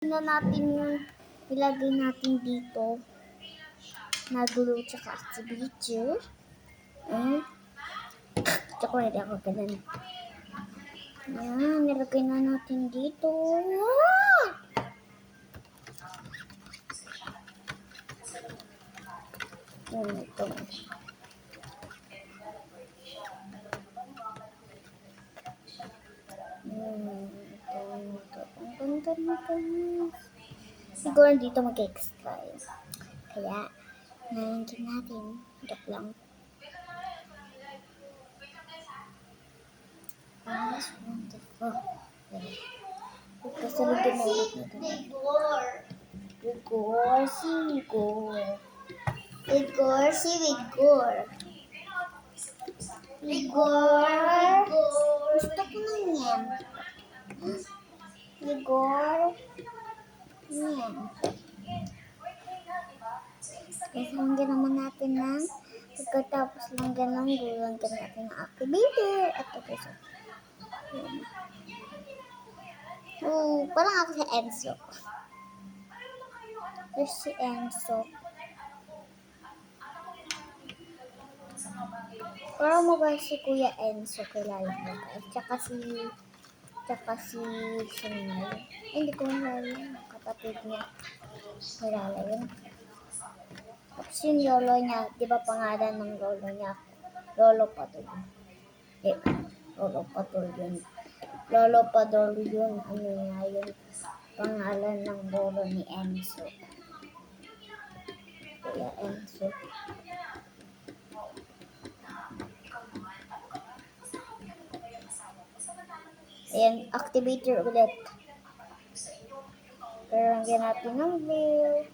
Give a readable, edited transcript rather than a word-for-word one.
na natin yung ilagay natin dito na glue tsaka activator. Tsaka hindi ako ganun. Yan, nilagay na natin dito. Yan, ito. Ang ganda na guys. Siguro dito mag-extra yun. Kaya, nalagyan natin. Joke lang. That's wonderful. Kasi rin ginawit na ganun. Vigor, si Vigor. Vigor, si Vigor. Vigor. Gusto ko na yan. Vigor. Yan. Kasi langgan naman natin ng pagkatapos langgan ng glue, langgan natin ng activator. At ito siya. Parang ako si Enzo. There's si Enzo. Parang mabay si Kuya Enzo, kilala mo guys. Tsaka si Sinay. Hindi ko kilala yun. Kapatid niya. Kilala yun. Tapos yung lolo niya, di ba pangalan ng lolo niya? Lolo Padol. Lolo Padol yun. Lolo Padol yun. Ano nga yun? Pangalan ng lolo ni Enzo. Kuya Enzo. Ayan, activator ulit. Pero lagyan natin ng glue.